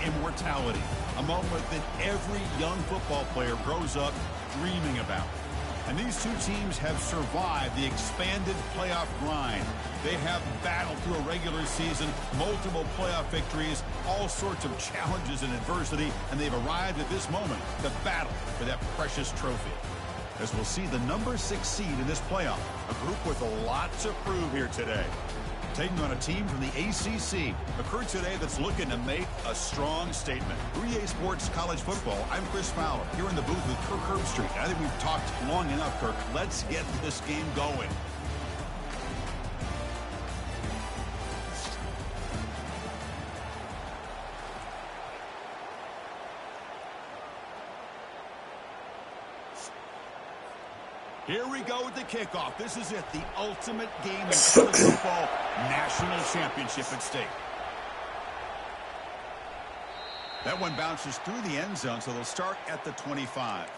immortality, a moment that every young football player grows up dreaming about. And these two teams have survived the expanded playoff grind. They have battled through a regular season, multiple playoff victories, all sorts of challenges and adversity, and they've arrived at this moment, the battle for that precious trophy. As we'll see the number 6 seed in this playoff, a group with a lot to prove here today. Taking on a team from the ACC, a crew today that's looking to make a strong statement. For EA Sports College Football, I'm Chris Fowler, here in the booth with Kirk Herbstreit. I think we've talked long enough, Kirk. Let's get this game going. Here we go with the kickoff. This is it, the ultimate game in college football, national championship at stake. That one bounces through the end zone, so they'll start at the 25.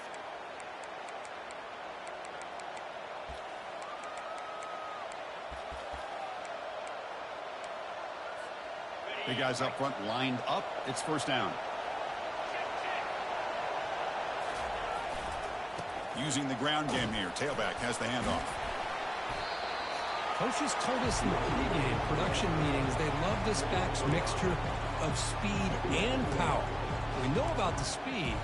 Big guys up front lined up. It's first down. Using the ground game here. Tailback has the handoff. Coaches told us in the pregame production meetings they love this back's mixture of speed and power. We know about the speed.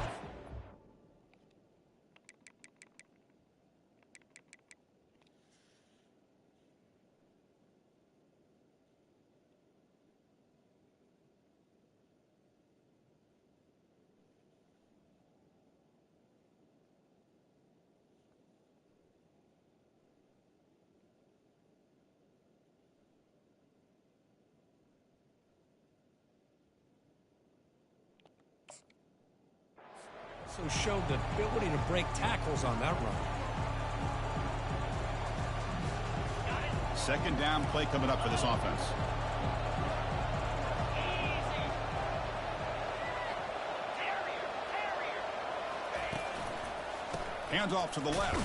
So showed the ability to break tackles on that run. Second down play coming up for this offense. Hands off to the left.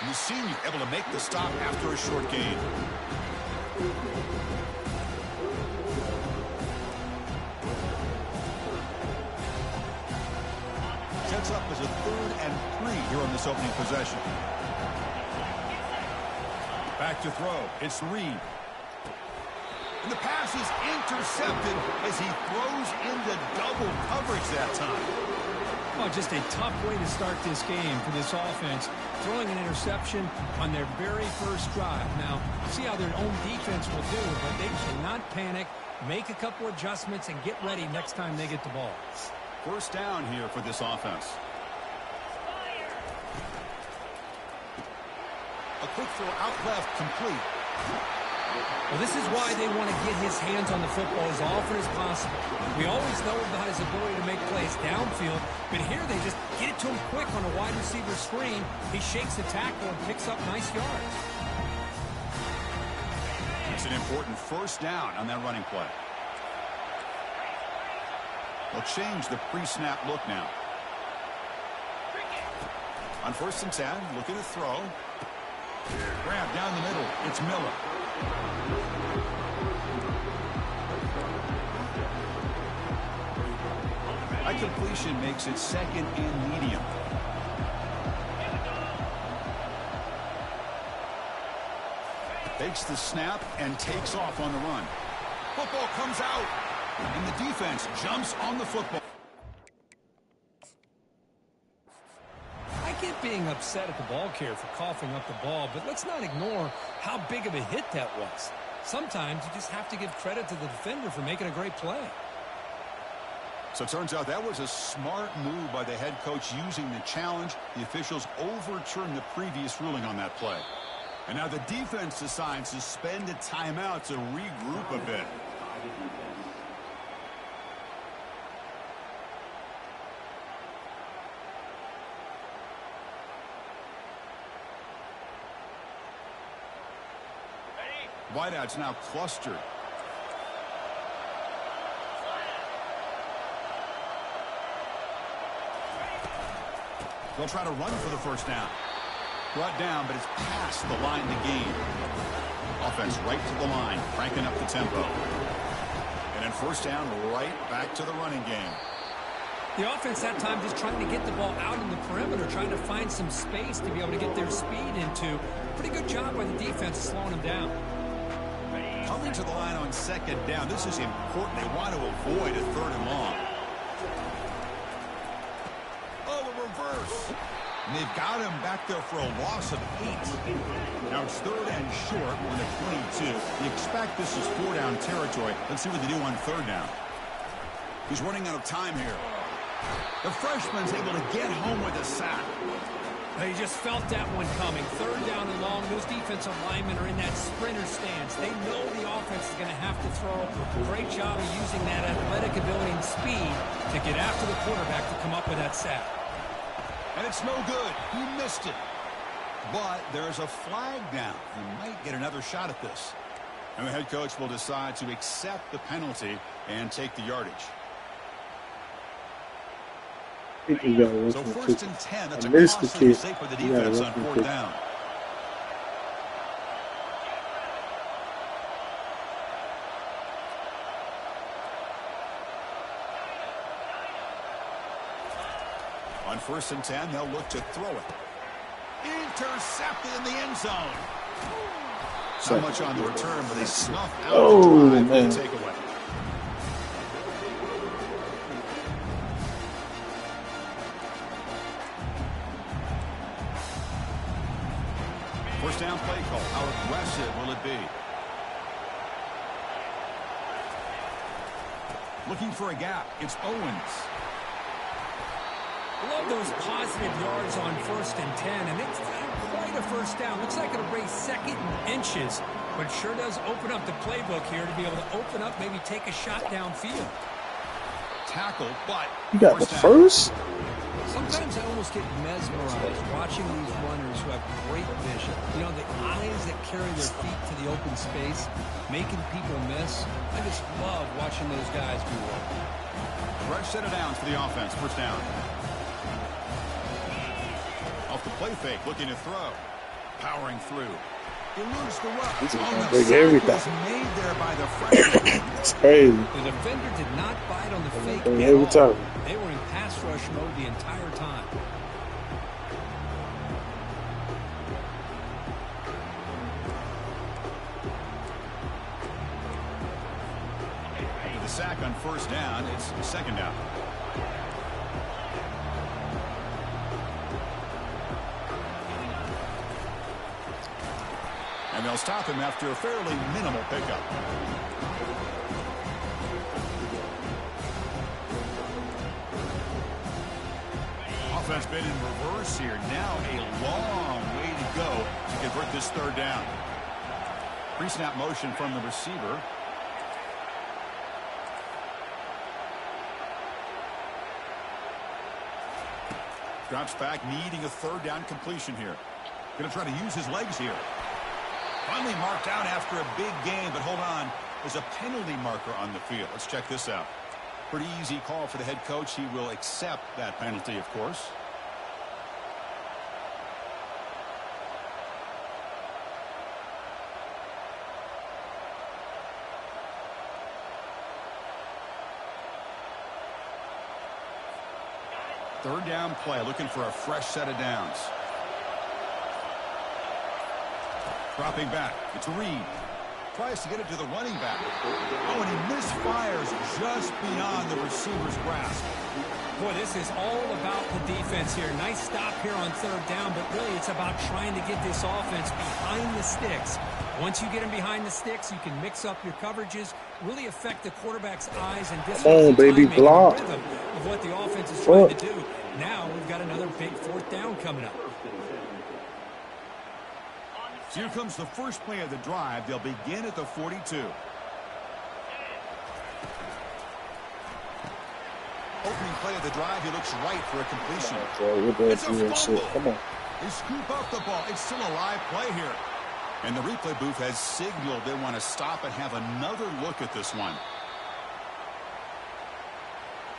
And the senior able to make the stop after a short gain. Sets up as a 3rd and 3 here on this opening possession. Back to throw. It's Reed. And the pass is intercepted as he throws into double coverage that time. Oh, just a tough way to start this game for this offense. Throwing an interception on their very first drive. Now, see how their own defense will do, but they cannot panic, make a couple adjustments, and get ready next time they get the ball. First down here for this offense. A quick throw out left, complete. Well, this is why they want to get his hands on the football as often as possible. We always know about his ability to make plays downfield, but here they just get it to him quick on a wide receiver screen. He shakes the tackle and picks up nice yards. It's an important first down on that running play. They'll change the pre-snap look now. On 1st and 10, looking to throw. Grab down the middle. It's Miller. High completion makes it 2nd and medium. Takes the snap and takes off on the run. Football comes out. And the defense jumps on the football. I get being upset at the ball carrier for coughing up the ball, but let's not ignore how big of a hit that was. Sometimes you just have to give credit to the defender for making a great play. So it turns out that was a smart move by the head coach using the challenge. The officials overturned the previous ruling on that play. And now the defense decides to spend a timeout to regroup a bit. Wideouts now clustered. They'll try to run for the first down. Brought down, but it's past the line to gain. Offense right to the line, cranking up the tempo. And an And first down, right back to the running game. The offense that time just trying to get the ball out in the perimeter, trying to find some space to be able to get their speed into. Pretty good job by the defense slowing them down. Coming to the line on second down. This is important. They want to avoid a third and long. Oh, a reverse. And they've got him back there for a loss of 8. Now it's third and short on the 22. You expect this is 4-down territory. Let's see what they do on third down. He's running out of time here. The freshman's able to get home with a sack. They just felt that one coming. Third down and long. Those defensive linemen are in that sprinter stance. They know the offense is going to have to throw. Great job of using that athletic ability and speed to get after the quarterback to come up with that sack. And it's no good. He missed it. But there's a flag down. He might get another shot at this. And the head coach will decide to accept the penalty and take the yardage. So first and 10, that's a costly mistake for the defense on fourth down. On first and 10, they'll look to throw it. Intercepted in the end zone. Not much on the return, but they snuff out the drive and take away. First down play call. How aggressive will it be? Looking for a gap. It's Owens. Love those positive yards on first and 10, and it's quite a first down. Looks like it'll raise second and inches, but it sure does open up the playbook here to be able to open up, maybe take a shot downfield. Tackle, but you got the first? Sometimes I almost get mesmerized watching these runners who have great vision. You know, the eyes that carry their feet to the open space, making people miss. I just love watching those guys do work. Fresh set of downs for the offense. First down. Off the play fake, looking to throw. Powering through. Eludes the rush. He's gonna break everything. Made there by the freshman. It's crazy. The defender did not bite on the fake every time. They were in pass rush mode the entire time. The sack on first down. It's second down. And they'll stop him after a fairly minimal pickup. Offense been in reverse here. Now a long way to go to convert this third down. Pre-snap motion from the receiver. Drops back, needing a third down completion here. Going to try to use his legs here. Finally marked out after a big game, but hold on. There's a penalty marker on the field. Let's check this out. Pretty easy call for the head coach. He will accept that penalty, of course. Third down play, looking for a fresh set of downs. Dropping back, it's Reed. Tries to get it to the running back. Oh, and he misfires just beyond the receiver's grasp. Boy, this is all about the defense here. Nice stop here on third down, but really it's about trying to get this offense behind the sticks. Once you get them behind the sticks, you can mix up your coverages, really affect the quarterback's eyes and disrupt the timing and rhythm of what the offense is trying to do. Now we've got another big fourth down coming up. So here comes the first play of the drive. They'll begin at the 42. Opening play of the drive, he looks right for a completion. It's a fumble. Come on. They scoop up the ball. It's still a live play here. And the replay booth has signaled they want to stop and have another look at this one.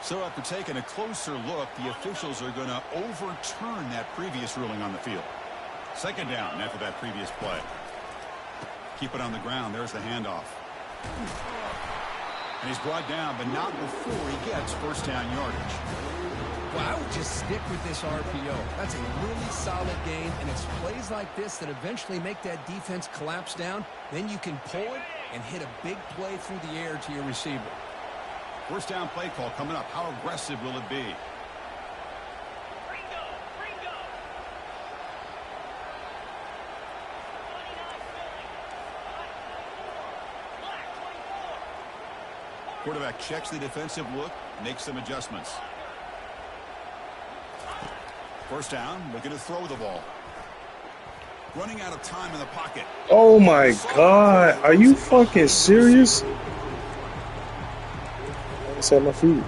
So after taking a closer look, the officials are going to overturn that previous ruling on the field. Second down after that previous play. Keep it on the ground. There's the handoff. And he's brought down, but not before he gets first down yardage. Well, I would just stick with this RPO. That's a really solid game, and it's plays like this that eventually make that defense collapse down. Then you can pull it and hit a big play through the air to your receiver. First down play call coming up. How aggressive will it be? Quarterback checks the defensive look, makes some adjustments. First down, looking to throw the ball. Running out of time in the pocket. Oh my God. Are you fucking serious? It's at my feet.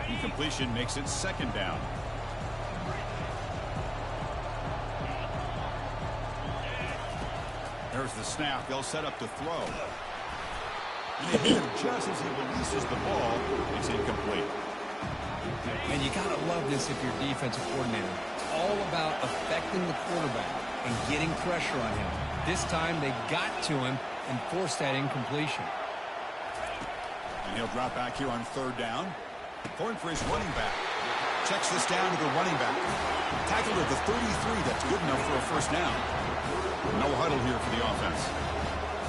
Incompletion makes it second down. There's the snap. They'll set up to throw. And they hit him just as he releases the ball. It's incomplete. And you got to love this if you're defensive coordinator. It's all about affecting the quarterback and getting pressure on him. This time they got to him and forced that incompletion. And he'll drop back here on third down. Going for his running back. Checks this down to the running back. Tackled at the 33. That's good enough for a first down. No huddle here for the offense.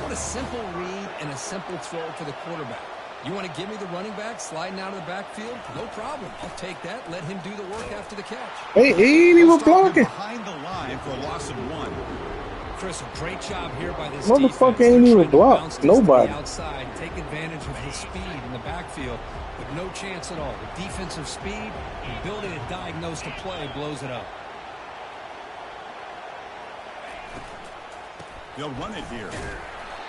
What a simple read and a simple throw for the quarterback. You want to give me the running back sliding out of the backfield? No problem. I'll take that. Let him do the work after the catch. Hey, he ain't even blocking. Behind the line for a loss of 1. Chris, a great job here by this motherfucker defense. ain't even blocked. Nobody. Outside, take advantage of his speed in the backfield, but no chance at all. The defensive speed, the ability to diagnose the play blows it up. They'll run it here.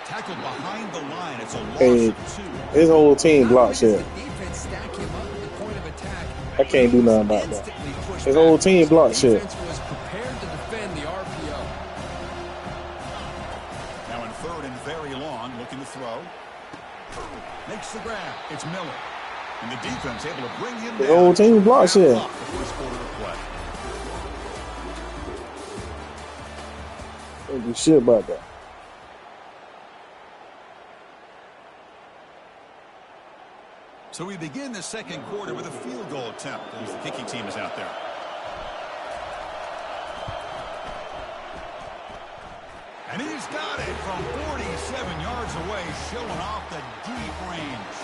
Tackled behind the line. It's a loss of 2. His whole team blocks here. Defense stack him up at the point of attack. I can't do nothing about that. His whole team blocks here. Defense was prepared to defend the RPO. Now in third and very long, looking to throw. Makes the grab. It's Miller. And the defense able to bring him down. His whole team blocks here. The first quarter of play. Can't do shit about that. So we begin the second quarter with a field goal attempt as the kicking team is out there. And he's got it from 47 yards away, showing off the deep range.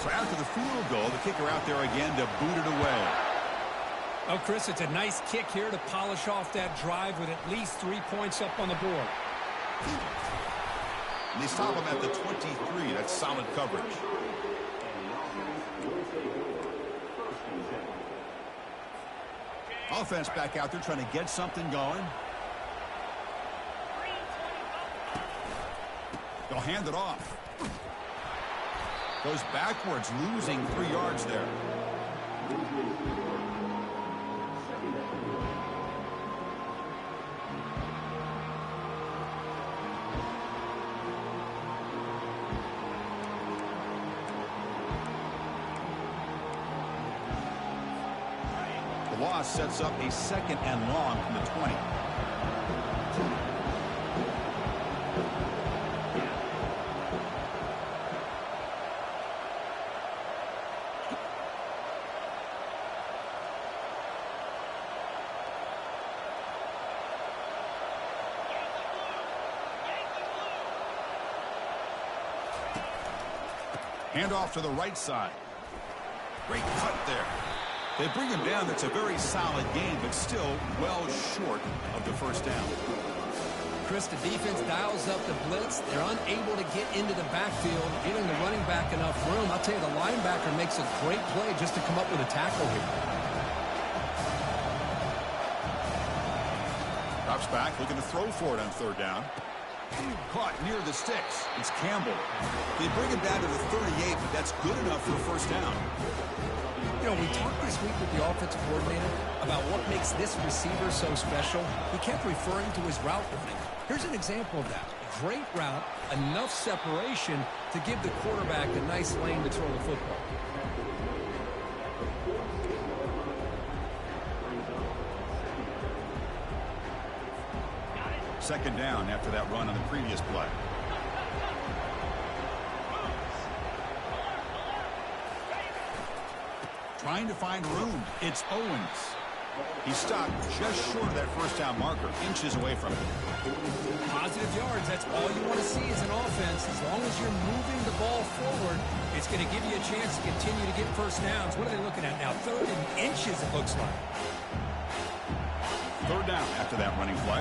So after the field goal, the kicker out there again to boot it away. Oh, Chris, it's a nice kick here to polish off that drive with at least 3 points up on the board. And they stop him at the 23. That's solid coverage. Offense back out there trying to get something going. They'll hand it off. Goes backwards, losing 3 yards there. The loss sets up a second and long from the 20. Handoff to the right side. Great cut there. They bring him down. That's a very solid game, but still well short of the first down. Chris, the defense dials up the blitz. They're unable to get into the backfield, giving the running back enough room. I'll tell you, the linebacker makes a great play just to come up with a tackle here. Drops back, looking to throw for it on third down. Caught near the sticks. It's Campbell. They bring him down to the 38, but that's good enough for a first down. You know, we talked this week with the offensive coordinator about what makes this receiver so special. He kept referring to his route running. Here's an example of that. Great route, enough separation to give the quarterback a nice lane to throw the football. Second down after that run on the previous play. Trying to find room. It's Owens. He stopped just short of that first down marker, inches away from it. Positive yards, that's all you want to see as an offense. As long as you're moving the ball forward, it's going to give you a chance to continue to get first downs. What are they looking at now? 3rd and inches, it looks like. 3rd down after that running play.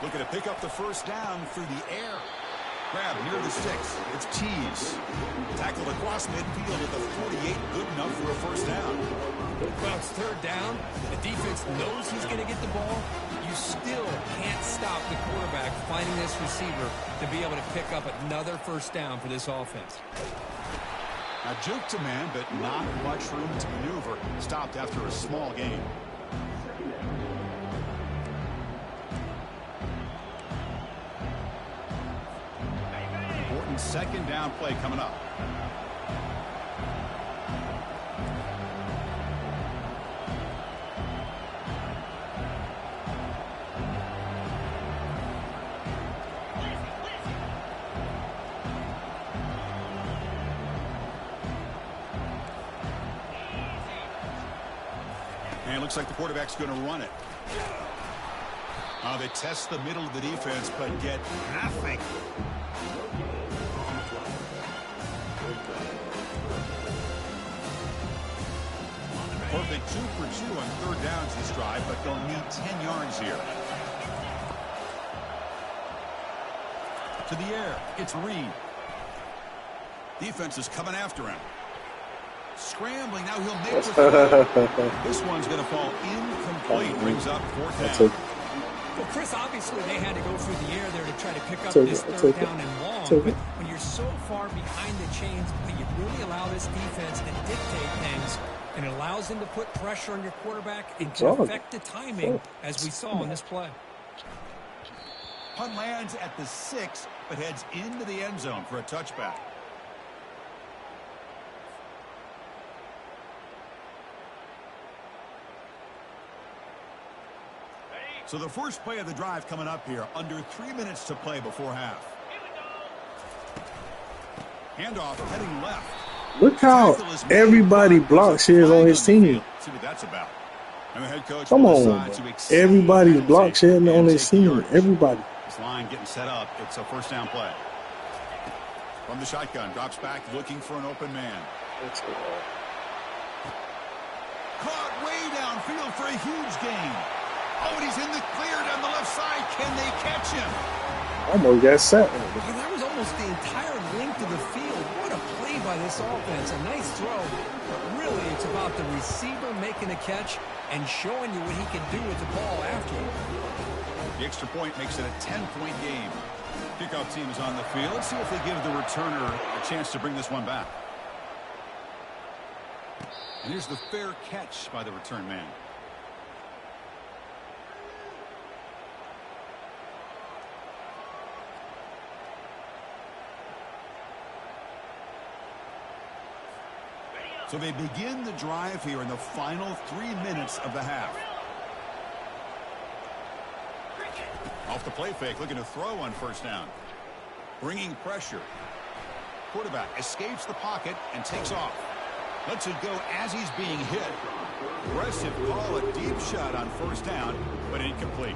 Looking to pick up the first down through the air. Grab near the sticks. It's Tees. Tackled across midfield at the 48. Good enough for a first down. Well, it's 3rd down. The defense knows he's going to get the ball. You still can't stop the quarterback finding this receiver to be able to pick up another first down for this offense. Now, juke to man, but not much room to maneuver. Stopped after a small gain. Second down play coming up. And it looks like the quarterback's going to run it. They test the middle of the defense, but get nothing. Perfect 2 for 2 on 3rd downs this drive, but they'll need 10 yards here. To the air, it's Reed. Defense is coming after him. Scrambling, now he'll make the throw. This one's going to fall incomplete. Brings up 4th down. Well, Chris, obviously they had to go through the air there to try to pick up this 3rd down and long. But when you're so far behind the chains, you really allow this defense to dictate things. And it allows them to put pressure on your quarterback and can affect the timing, as we saw in this play. Punt lands at the 6, but heads into the end zone for a touchback. So the first play of the drive coming up here, under 3 minutes to play before half. Handoff heading left. Look how everybody blocks here on his team. See what that's about. And the head coach Come on, bro. Everybody's blocks here on his team. Everybody. This line getting set up. It's a first down play. From the shotgun, drops back, looking for an open man. Caught way downfield for a huge gain. Oh, and he's in the clear down the left side. Can they catch him? Almost got set. Yeah, that was almost the entire length of the field. What a play by this offense. A nice throw, but really it's about the receiver making a catch and showing you what he can do with the ball after it. The extra point makes it a 10-point game. Kickoff team is on the field. Let's see if they give the returner a chance to bring this one back. And here's the fair catch by the return man. So they begin the drive here in the final 3 minutes of the half. Off the play fake, looking to throw on first down. Bringing pressure. Quarterback escapes the pocket and takes off. Lets it go as he's being hit. Aggressive call, a deep shot on first down, but incomplete.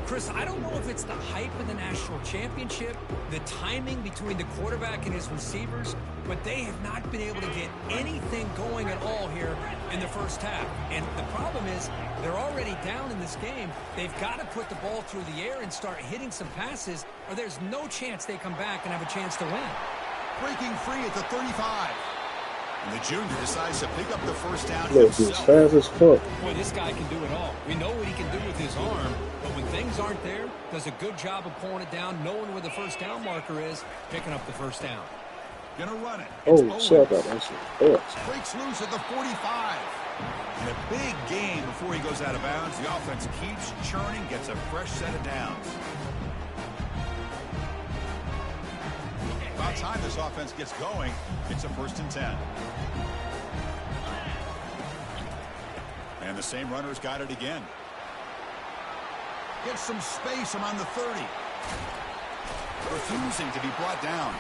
Chris, I don't know if it's the hype of the national championship, the timing between the quarterback and his receivers, but they have not been able to get anything going at all here in the first half. And the problem is they're already down in this game. They've got to put the ball through the air and start hitting some passes, or there's no chance they come back and have a chance to win. Breaking free at the 35. And the junior decides to pick up the first down Look, he's fast as fuck. Boy, this guy can do it all. We know what he can do with his arm, but when things aren't there, does a good job of pulling it down, knowing where the first down marker is, picking up the first down. Gonna run it. Oh, shut up. That shit hurts. Breaks loose at the 45. And a big gain before he goes out of bounds. The offense keeps churning, gets a fresh set of downs. About time this offense gets going. It's a 1st and 10. And the same runner's got it again. Gets some space around the 30. Refusing to be brought down.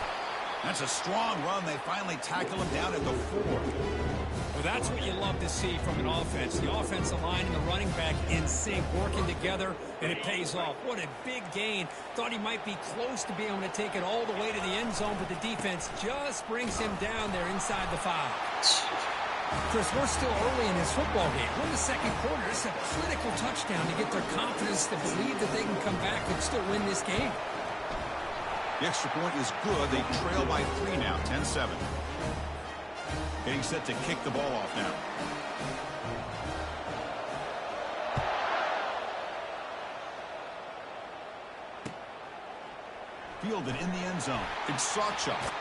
That's a strong run. They finally tackle him down at the 4. Well, that's what you love to see from an offense. The offensive line and the running back in sync, working together, and it pays off. What a big gain. Thought he might be close to being able to take it all the way to the end zone, but the defense just brings him down there inside the 5. Chris, we're still early in this football game. We're in the second quarter. This is a critical touchdown to get their confidence to believe that they can come back and still win this game. The extra point is good. They trail by 3 now, 10-7. Getting set to kick the ball off now. Fielded in the end zone. It's Sawchuck.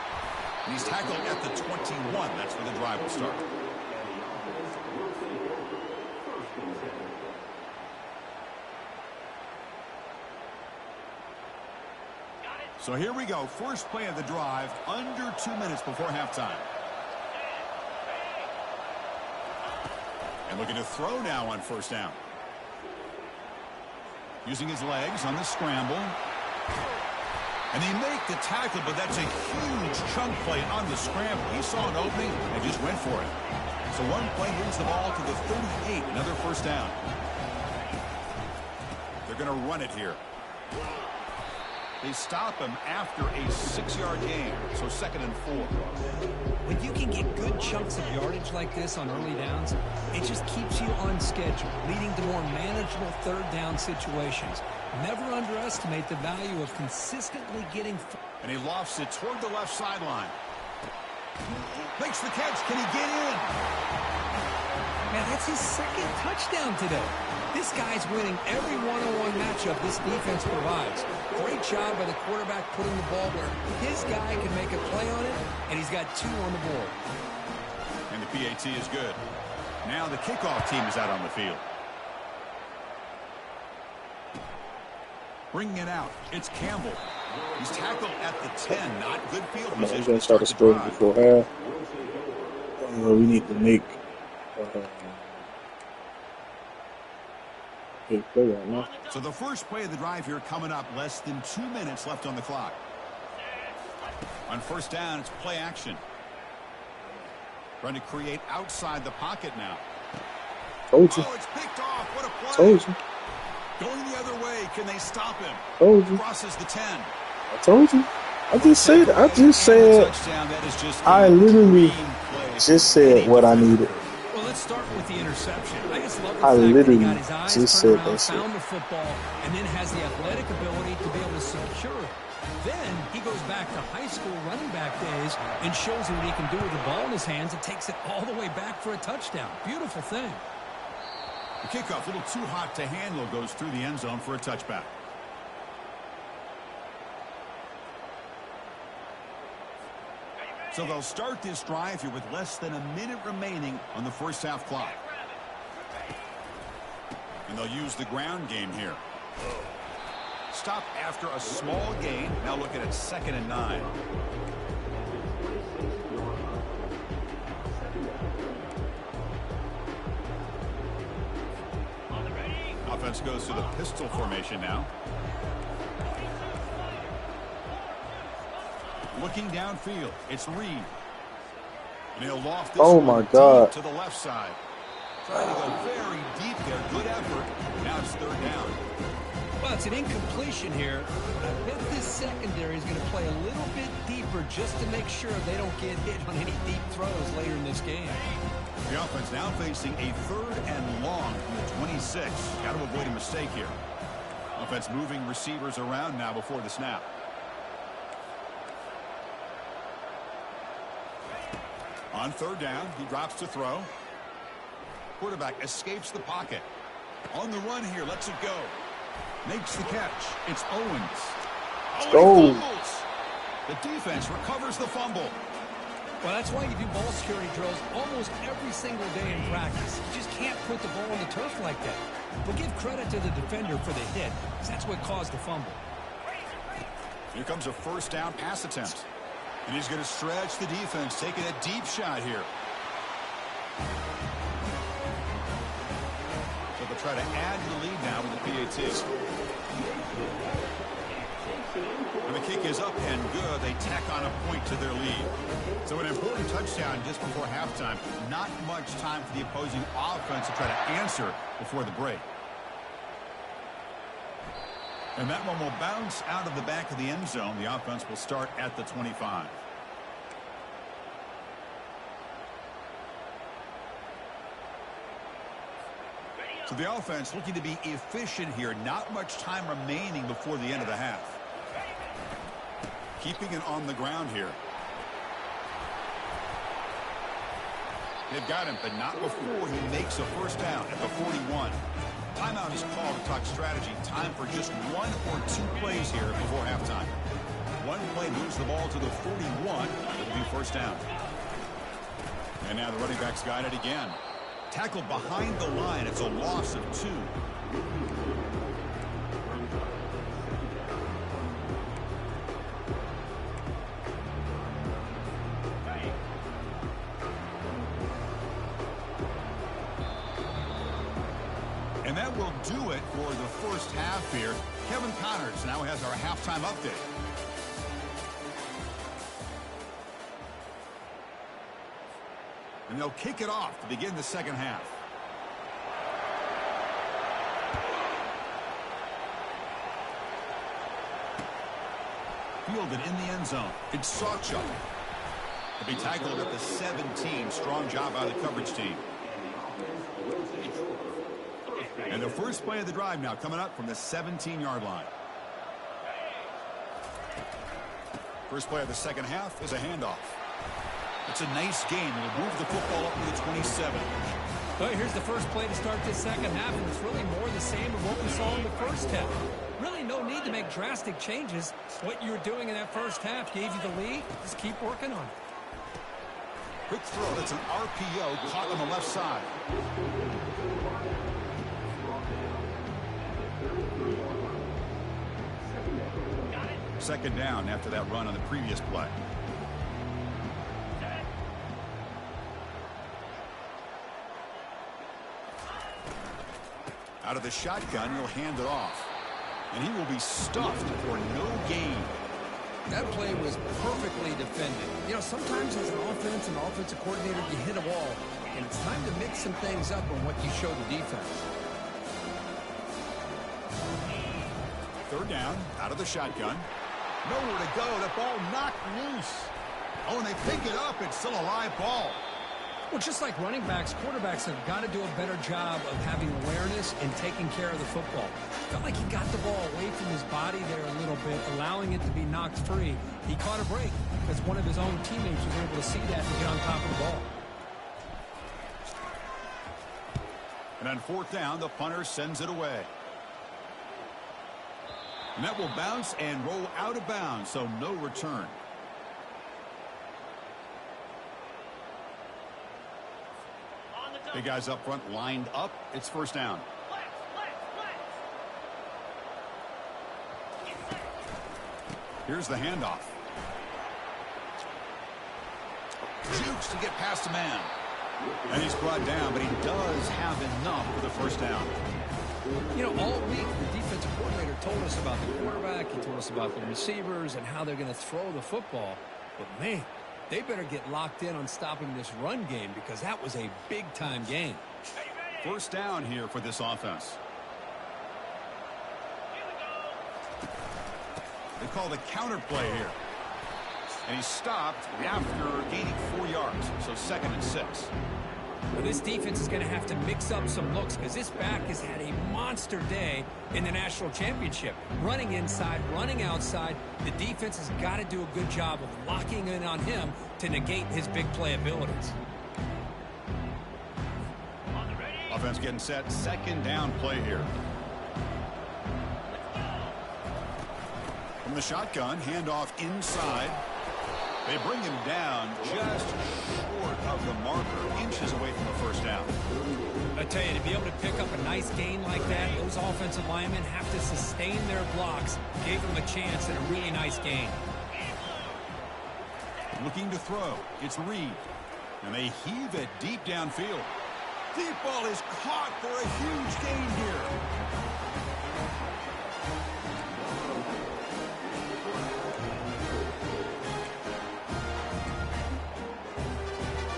And he's tackled at the 21. That's where the drive will start. So here we go. First play of the drive, under 2 minutes before halftime. And looking to throw now on first down. Using his legs on the scramble. And they make the tackle, but that's a huge chunk play on the scramble. He saw an opening and just went for it. So one play brings the ball to the 38. Another first down. They're going to run it here. They stop him after a 6-yard gain, so 2nd and 4. When you can get good chunks of yardage like this on early downs, it just keeps you on schedule, leading to more manageable third down situations. Never underestimate the value of consistently getting... And he lofts it toward the left sideline. Makes the catch. Can he get in? Man, that's his 2nd touchdown today. This guy's winning every one-on-one matchup this defense provides. Great job by the quarterback putting the ball where his guy can make a play on it, and he's got 2 on the board. And the PAT is good. Now the kickoff team is out on the field. Bringing it out, it's Campbell. He's tackled at the 10. Not good field position. He's going to start a score before half. We need to make... So the first play of the drive here coming up, less than 2 minutes left on the clock. On first down, it's play action. Trying to create outside the pocket now. Told you. Oh, it's picked off. What a play. Told you. Going the other way. Can they stop him? Told you. Crosses the 10. I told you. I just said. I literally just said what I needed. Well, let's start with the interception. I just love the I fact literally that he got his eyes just turned said around, that shit. found the football, and then has the athletic ability to be able to secure it. Then he goes back to high school running back days and shows you what he can do with the ball in his hands and takes it all the way back for a touchdown. Beautiful thing. The kickoff, a little too hot to handle, goes through the end zone for a touchback. So they'll start this drive here with less than a minute remaining on the first half clock. And they'll use the ground game here. Stop after a small gain. Now looking at 2nd and 9. Offense goes to the pistol formation now. Looking downfield, it's Reed. And he'll loft this deep to the left side. Trying to go very deep there. Good effort. Now it's 3rd down. Well, it's an incompletion here. I bet this secondary is going to play a little bit deeper just to make sure they don't get hit on any deep throws later in this game. The offense now facing a 3rd and long from the 26. Got to avoid a mistake here. Offense moving receivers around now before the snap. On 3rd down, he drops to throw. Quarterback escapes the pocket. On the run here, lets it go. Makes the catch. It's Owens. Oh, he fumbles. The defense recovers the fumble. Well, that's why you do ball security drills almost every single day in practice. You just can't put the ball on the turf like that. But give credit to the defender for the hit, because that's what caused the fumble. Here comes a first down pass attempt. And he's going to stretch the defense, taking a deep shot here. try to add to the lead now with the PAT. And the kick is up and good. They tack on a point to their lead. So an important touchdown just before halftime. Not much time for the opposing offense to try to answer before the break. And that one will bounce out of the back of the end zone. The offense will start at the 25. So the offense looking to be efficient here. Not much time remaining before the end of the half. Keeping it on the ground here. They've got him, but not before he makes a first down at the 41. Timeout is called to talk strategy. Time for just 1 or 2 plays here before halftime. One play moves the ball to the 41. It'll be first down. And now the running back's got it again. Tackled behind the line. It's a loss of 2. And that will do it for the first half here. Kevin Connors now has our halftime update. And they'll kick it off to begin the second half. Fielded in the end zone. It's Sawchuk. He'll be tackled at the 17. Strong job by the coverage team. And the first play of the drive now coming up from the 17-yard line. First play of the second half is a handoff. It's a nice game. We'll move the football up to the 27. Well, here's the first play to start this second half, and it's really more the same of what we saw in the first half. Really no need to make drastic changes. What you were doing in that first half gave you the lead. Just keep working on it. Quick throw. That's an RPO caught on the left side. Second down after that run on the previous play. Out of the shotgun, he'll hand it off. And he will be stuffed for no gain. That play was perfectly defended. You know, sometimes as an offense and offensive coordinator, you hit a wall. And it's time to mix some things up on what you show the defense. Third down, out of the shotgun. Nowhere to go. The ball knocked loose. Oh, and they pick it up. It's still a live ball. Well, just like running backs, quarterbacks have got to do a better job of having awareness and taking care of the football. Felt like he got the ball away from his body there a little bit, allowing it to be knocked free. He caught a break because one of his own teammates was able to see that and get on top of the ball. And on fourth down, the punter sends it away. And that will bounce and roll out of bounds, so no return. Big guys up front lined up. It's first down. Here's the handoff. Jukes to get past a man. And he's brought down, but he does have enough for the first down. You know, all week the defensive coordinator told us about the quarterback. He told us about the receivers and how they're going to throw the football. But, man, they better get locked in on stopping this run game because that was a big-time game. First down here for this offense. They call the counter play here. And he stopped after gaining 4 yards. So 2nd and 6. Well, this defense is going to have to mix up some looks because this back has had a monster day in the national championship. Running inside, running outside. The defense has got to do a good job of locking in on him to negate his big play abilities. Offense getting set. Second down play here. From the shotgun, handoff inside. They bring him down just short of the marker, inches away from the first down. I tell you, to be able to pick up a nice gain like that, those offensive linemen have to sustain their blocks. Gave them a chance at a really nice gain. Looking to throw. It's Reed. And they heave it deep downfield. Deep ball is caught for a huge gain here.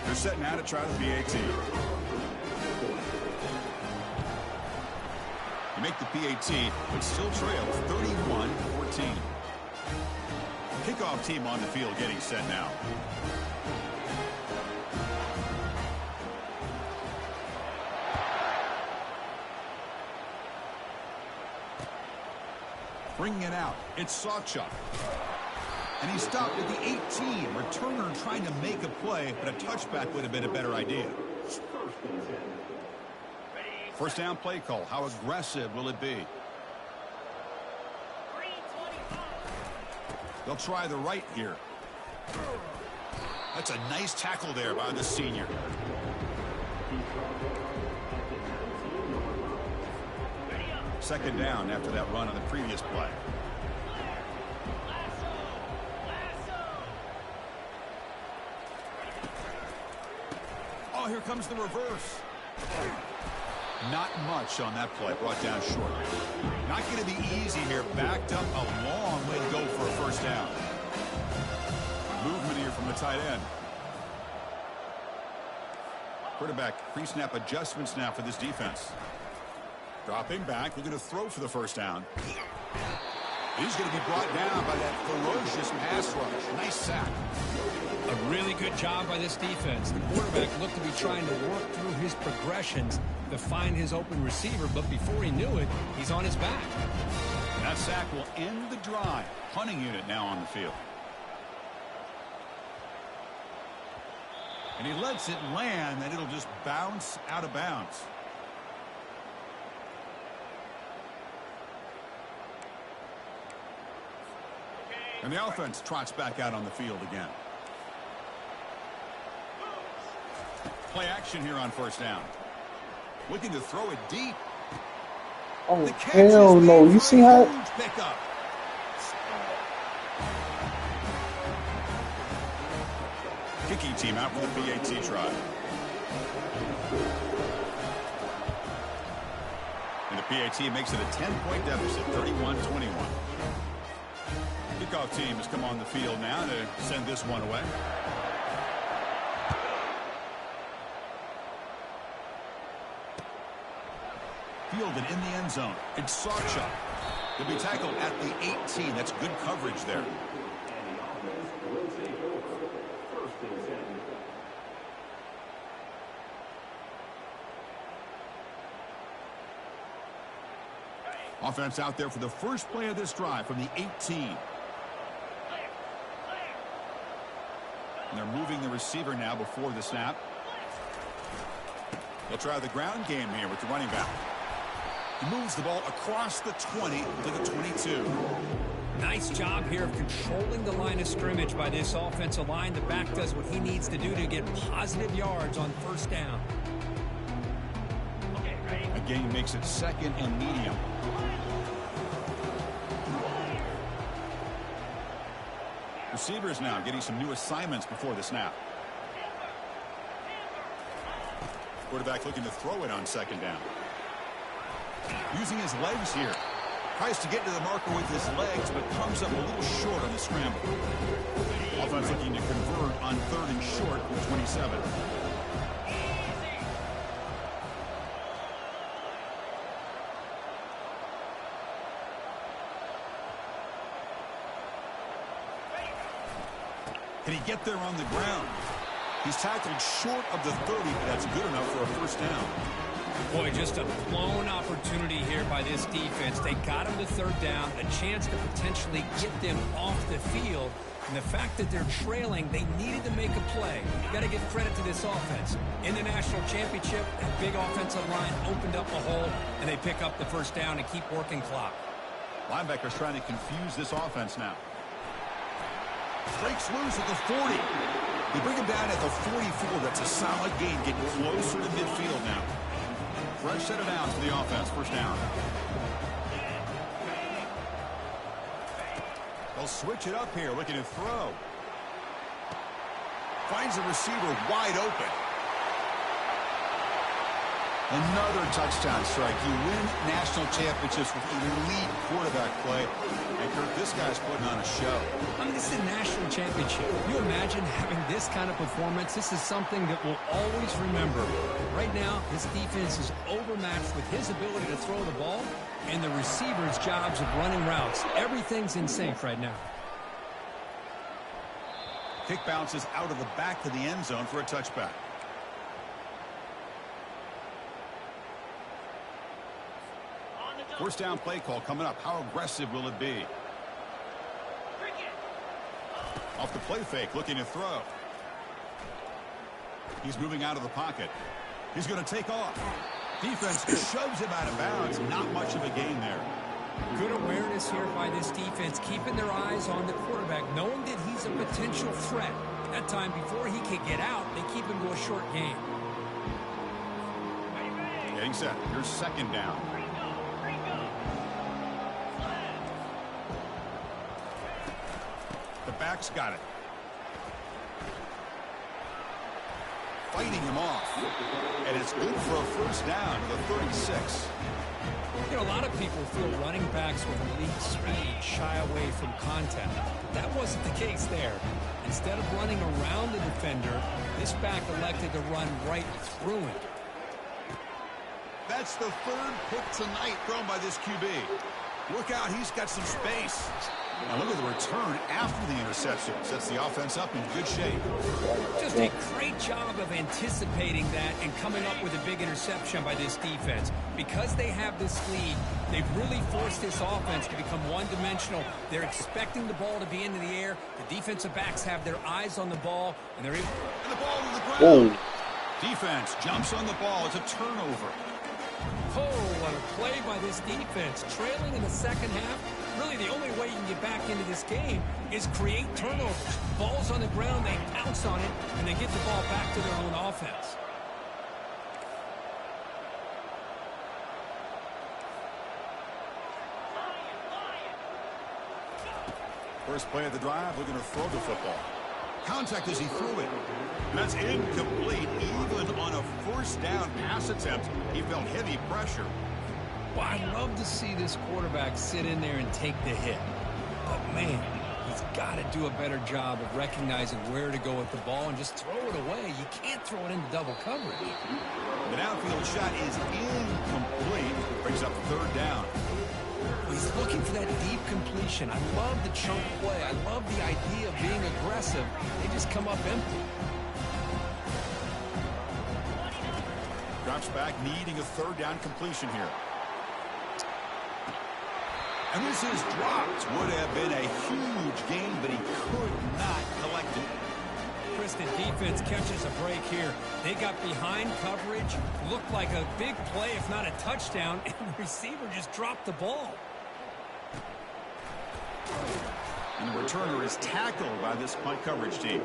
They're setting out to try the PAT. You make the PAT, but still trail 31-14. Kickoff team on the field getting set now. Bringing it out. It's Sawchuck. And he stopped at the 18. Returner trying to make a play, but a touchback would have been a better idea. First down play call. How aggressive will it be? They'll try the right here. That's a nice tackle there by the senior. Second down after that run on the previous play. Oh, here comes the reverse. Not much on that play, brought down short. Not going to be easy here. Backed up a long way to go for a first down. Movement here from the tight end. Quarterback pre-snap adjustments now for this defense. Dropping back, looking to throw for the first down. He's going to be brought down by that ferocious pass rush. Nice sack. A really good job by this defense. The quarterback looked to be trying to work through his progressions to find his open receiver, but before he knew it, he's on his back. That sack will end the drive. Punting unit now on the field. And he lets it land, and it'll just bounce out of bounds. And the offense trots back out on the field again. Play action here on first down. Looking to throw it deep. Oh, hell no. You see how... Pickup. Kicking team out for the PAT try. And the PAT makes it a 10-point deficit, 31-21. Kickoff team has come on the field now to send this one away. Fielded in the end zone. It's Sawchuck. He'll be tackled at the 18. That's good coverage there. Offense out there for the first play of this drive from the 18. And they're moving the receiver now before the snap. They'll try the ground game here with the running back. He moves the ball across the 20 to the 22. Nice job here of controlling the line of scrimmage by this offensive line. The back does what he needs to do to get positive yards on first down. A gain makes it second and medium. Receivers now getting some new assignments before the snap. Quarterback looking to throw it on second down. Using his legs here. Tries to get to the marker with his legs, but comes up a little short on the scramble. Offense looking to convert on third and short from 27. Can he get there on the ground? He's tackled short of the 30, but that's good enough for a first down. Boy, just a blown opportunity here by this defense. They got him to third down, a chance to potentially get them off the field. And the fact that they're trailing, they needed to make a play. You got to give credit to this offense. In the national championship, that big offensive line opened up a hole, and they pick up the first down and keep working clock. Linebackers trying to confuse this offense now. Breaks loose at the 40. They bring him down at the 44. That's a solid gain, getting closer to midfield now. Fresh set of downs for the offense. First down. They'll switch it up here, looking to throw. Finds a receiver wide open. Another touchdown strike. You win national championships with elite quarterback play. And, Kirk, this guy's putting on a show. I mean, this is a national championship. Can you imagine having this kind of performance? This is something that we'll always remember. Right now, this defense is overmatched with his ability to throw the ball and the receiver's jobs of running routes. Everything's in sync right now. Kick bounces out of the back to the end zone for a touchback. First down play call coming up. How aggressive will it be? Off the play fake, looking to throw. He's moving out of the pocket. He's going to take off. Defense shoves him out of bounds. Not much of a gain there. Good awareness here by this defense, keeping their eyes on the quarterback, knowing that he's a potential threat. That time, before he can get out, they keep him to a short game. Getting set. Here's second down. The back's got it. Fighting him off. And it's good for a first down to the 36. You know, a lot of people feel running backs with elite speed shy away from contact. That wasn't the case there. Instead of running around the defender, this back elected to run right through him. That's the third pick tonight thrown by this QB. Look out, he's got some space. Now look at the return after the interception. Sets the offense up in good shape. Just a great job of anticipating that and coming up with a big interception by this defense. Because they have this lead, they've really forced this offense to become one-dimensional. They're expecting the ball to be into the air. The defensive backs have their eyes on the ball, and they're able... And the ball to the ground. Whoa. Defense jumps on the ball. It's a turnover. Oh, what a play by this defense. Trailing in the second half, really the only way you can get back into this game is create turnovers. Ball's on the ground, they pounce on it, and they get the ball back to their own offense. First play of the drive, looking to throw the football. Contact as he threw it. And that's incomplete. Even on a first down pass attempt, he felt heavy pressure. Well, I'd love to see this quarterback sit in there and take the hit. But, man, he's got to do a better job of recognizing where to go with the ball and just throw it away. You can't throw it into double coverage. The downfield shot is incomplete. Brings up third down. He's looking for that deep completion. I love the chunk play. I love the idea of being aggressive. They just come up empty. Drops back, needing a third down completion here. And this is dropped. Would have been a huge gain, but he could not collect it. Chris, the defense catches a break here. They got behind coverage. Looked like a big play, if not a touchdown, and the receiver just dropped the ball. And the returner is tackled by this punt coverage team.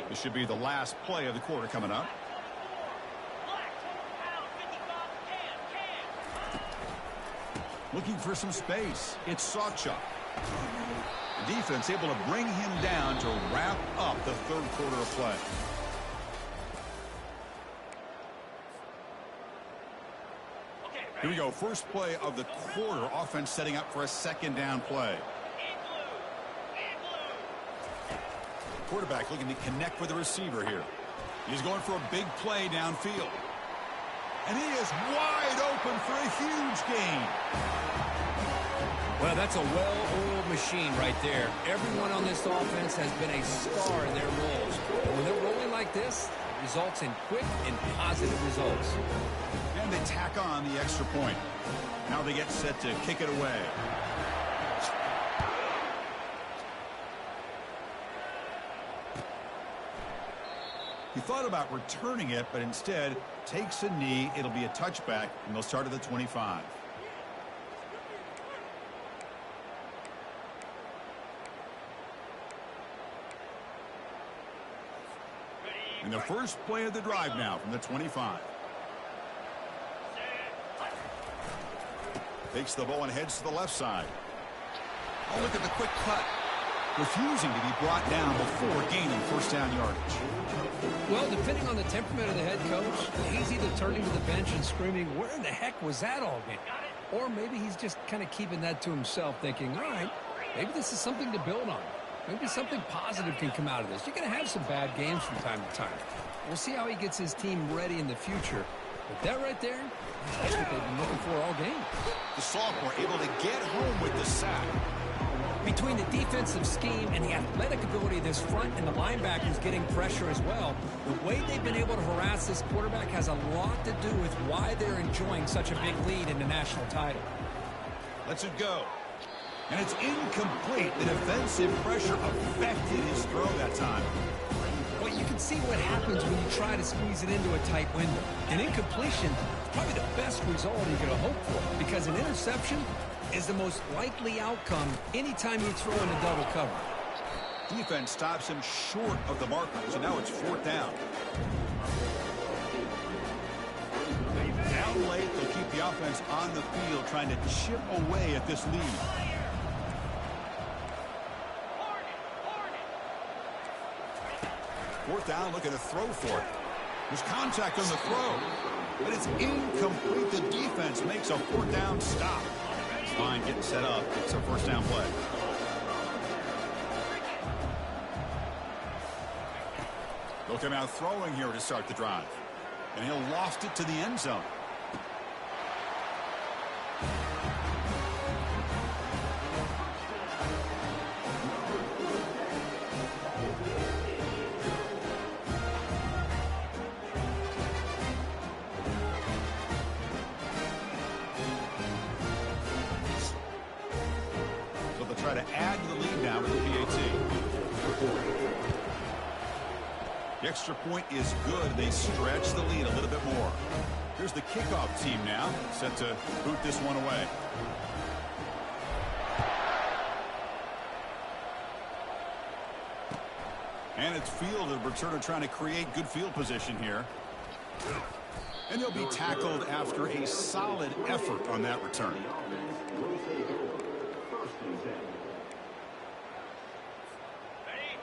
This should be the last play of the quarter coming up. Looking for some space. It's Sawchuk. The defense able to bring him down to wrap up the third quarter of play. Here we go. First play of the quarter. Offense setting up for a second down play. Quarterback looking to connect with the receiver here. He's going for a big play downfield. And he is wide open for a huge gain. Well, that's a well-oiled machine right there. Everyone on this offense has been a star in their roles. And when they're rolling like this, it results in quick and positive results. And they tack on the extra point. Now they get set to kick it away. He thought about returning it, but instead takes a knee. It'll be a touchback, and they'll start at the 25. And the first play of the drive now from the 25. Takes the ball and heads to the left side. Oh, look at the quick cut. refusing to be brought down before gaining first down yardage. Well, depending on the temperament of the head coach, he's either turning to the bench and screaming, where in the heck was that all game? Or maybe he's just kind of keeping that to himself, thinking, all right, maybe this is something to build on. Maybe something positive can come out of this. You're going to have some bad games from time to time. We'll see how he gets his team ready in the future. But that right there, that's what they've been looking for all game. The sophomore able to get home with the sack. Between the defensive scheme and the athletic ability of this front and the linebackers getting pressure as well, the way they've been able to harass this quarterback has a lot to do with why they're enjoying such a big lead in the national title. Lets it go. And it's incomplete. The defensive pressure affected his throw that time. Well, you can see what happens when you try to squeeze it into a tight window. An incompletion is probably the best result you're going to hope for, because an interception is the most likely outcome anytime you throw in a double cover. Defense stops him short of the marker, so now it's fourth down. Down late, they'll keep the offense on the field, trying to chip away at this lead. Fourth down, looking to throw for it. There's contact on the throw, but it's incomplete. The defense makes a fourth down stop. Line getting set up. It's a first down play. They'll come out throwing here to start the drive. And he'll loft it to the end zone. Try to add to the lead now with the PAT. The extra point is good. They stretch the lead a little bit more. Here's the kickoff team now, set to boot this one away. And it's fielded. Returner trying to create good field position here. And they'll be tackled after a solid effort on that return.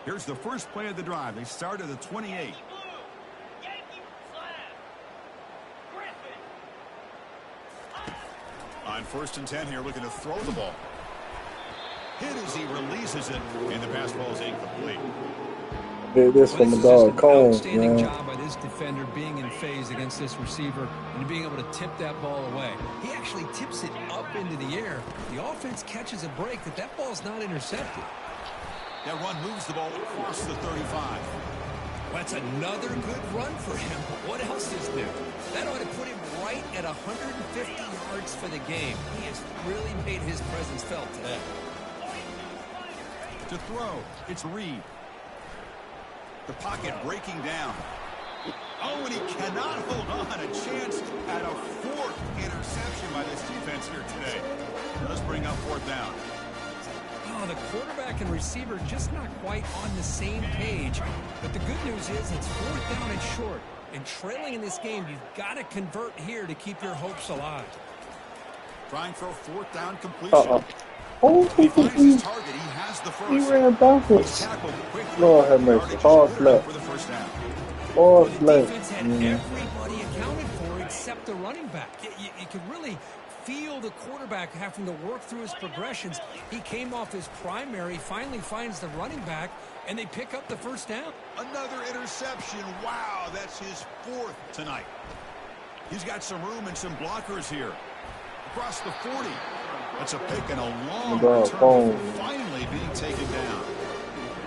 Here's the first play of the drive. They start at the 28. On 1st and 10 here, looking to throw the ball. Hit as he releases it, and the pass ball is incomplete. This from the dog Cole, outstanding job by this defender being in phase against this receiver and being able to tip that ball away. He actually tips it up into the air. The offense catches a break that ball's not intercepted. That run moves the ball across the 35. Well, that's another good run for him. But what else is new? That ought to put him right at 150 yards for the game. He has really made his presence felt today. To throw, it's Reed. The pocket breaking down. Oh, and he cannot hold on. A chance at a 4th interception by this defense here today. Does bring up 4th down. Oh, the quarterback and receiver just not quite on the same page. But the good news is it's 4th down and short. And trailing in this game, you've got to convert here to keep your hopes alive. Trying for a 4th down completion. Oh, he finds his target. He has the first. He ran backwards. Tackled quickly. Lord have mercy. Hard flat. For the first down. Hard The flat. defense had everybody accounted for except the running back. You could really feel the quarterback having to work through his progressions. He came off his primary, finally finds the running back, and they pick up the first down. Another interception. Wow, that's his 4th tonight. He's got some room and some blockers here. Across the 40. That's a pick and a long return before finally being taken down.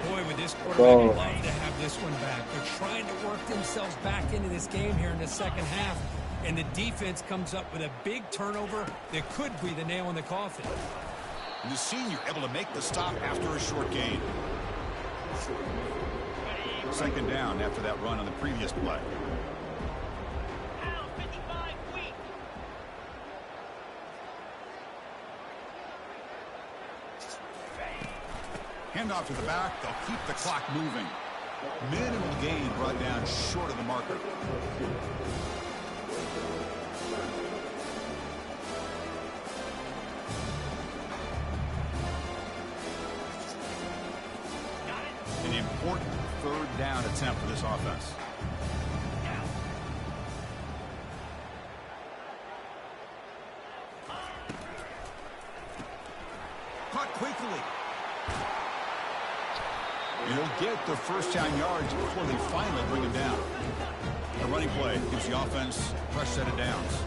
Boy, with this quarterback, love to have this one back. They're trying to work themselves back into this game here in the second half. And the defense comes up with a big turnover that could be the nail in the coffin. And the senior able to make the stop after a short gain. Second down after that run on the previous play. Handoff to the back. They'll keep the clock moving. Minimal gain brought down short of the marker. down attempt for this offense. Caught quickly. He'll get the first down yards before they finally bring him down. The running play gives the offense a fresh set of downs.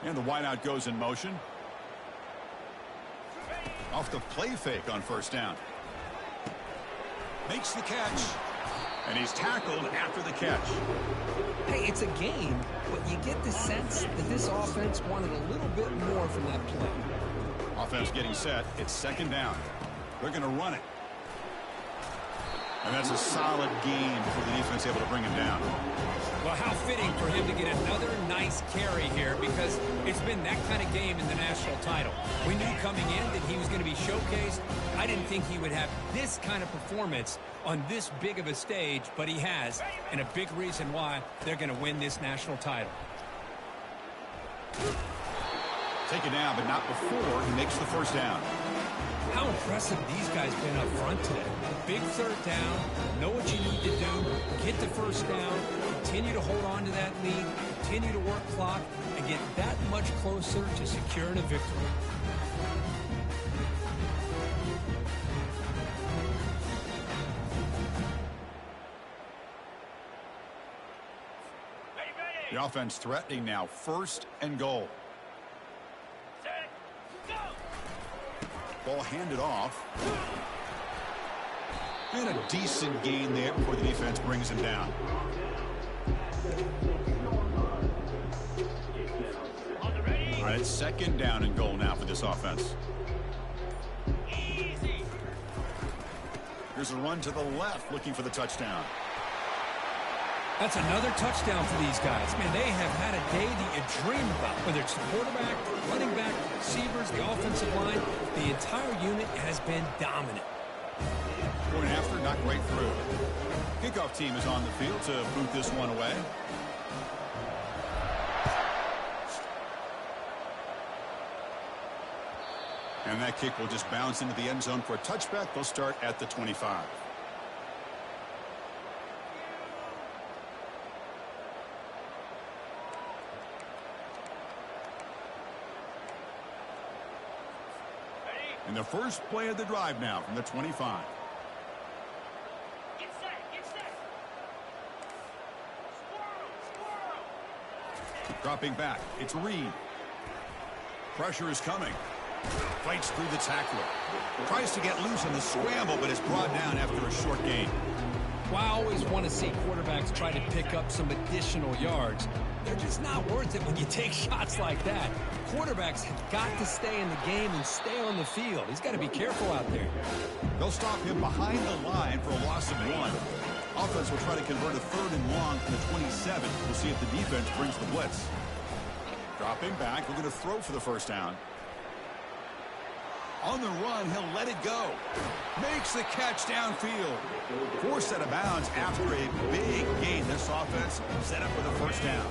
And the wideout goes in motion. Off the play fake on first down. Makes the catch. And he's tackled after the catch. Hey, it's a game, but you get the sense that this offense wanted a little bit more from that play. Offense getting set. It's second down. They're going to run it. And that's a solid game for the defense able to bring him down. Well, how fitting for him to get another nice carry here, because it's been that kind of game in the national title. We knew coming in that he was going to be showcased. I didn't think he would have this kind of performance on this big of a stage, but he has, and a big reason why they're going to win this national title. Take it down, but not before he makes the first down. How impressive these guys been up front today. Big third down, know what you need to do, get the first down, continue to hold on to that lead, continue to work clock, and get that much closer to securing a victory. The offense threatening now, first and goal. Ball handed off. And a decent gain there before the defense brings him down. All right, it's second down and goal now for this offense. Here's a run to the left, looking for the touchdown. That's another touchdown for these guys. Man, they have had a day that you dream about. Whether it's the quarterback, running back, receivers, the offensive line, the entire unit has been dominant. Going after, not right through. Kickoff team is on the field to boot this one away. And that kick will just bounce into the end zone for a touchback. They'll start at the 25. And the first play of the drive now from the 25. Get set, get set. Squirrel. Dropping back. It's Reed. Pressure is coming. Fights through the tackler. Tries to get loose on the scramble, but is brought down after a short gain. Well, I always want to see quarterbacks try to pick up some additional yards. They're just not worth it when you take shots like that. Quarterbacks have got to stay in the game and stay on the field. He's got to be careful out there. They'll stop him behind the line for a loss of 1. Offense will try to convert a third and long from the 27. We'll see if the defense brings the blitz. Dropping back. We're going to throw for the first down. On the run, he'll let it go. Makes the catch downfield. Forced out of bounds after a big gain. This offense set up for the first down.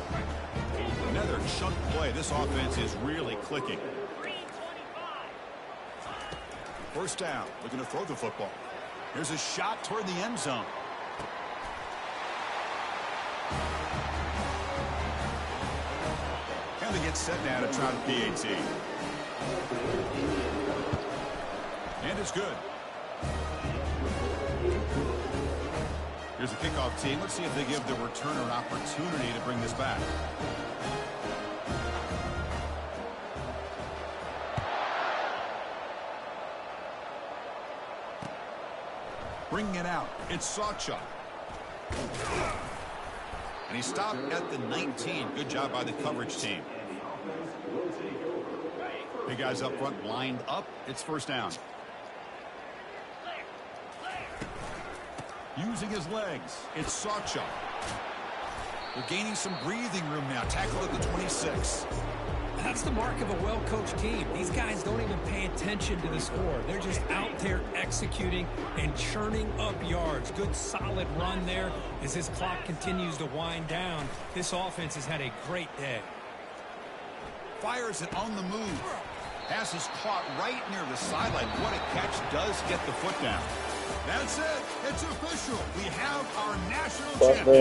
Another chunk play. This offense is really clicking. First down. Looking to throw the football. Here's a shot toward the end zone. And they get set now to try the PAT. And it's good. Here's the kickoff team. Let's see if they give the returner an opportunity to bring this back. Bringing it out. It's Sawchuk. And he stopped at the 19. Good job by the coverage team. Big guys up front lined up. It's first down. Using his legs. It's Sawchuk. They're gaining some breathing room now. Tackled at the 26. That's the mark of a well-coached team. These guys don't even pay attention to the score. They're just out there executing and churning up yards. Good, solid run there. As this clock continues to wind down, this offense has had a great day. Fires it on the move. Pass is caught right near the sideline. What a catch does get the foot down. That's it. It's official. We have our national champion.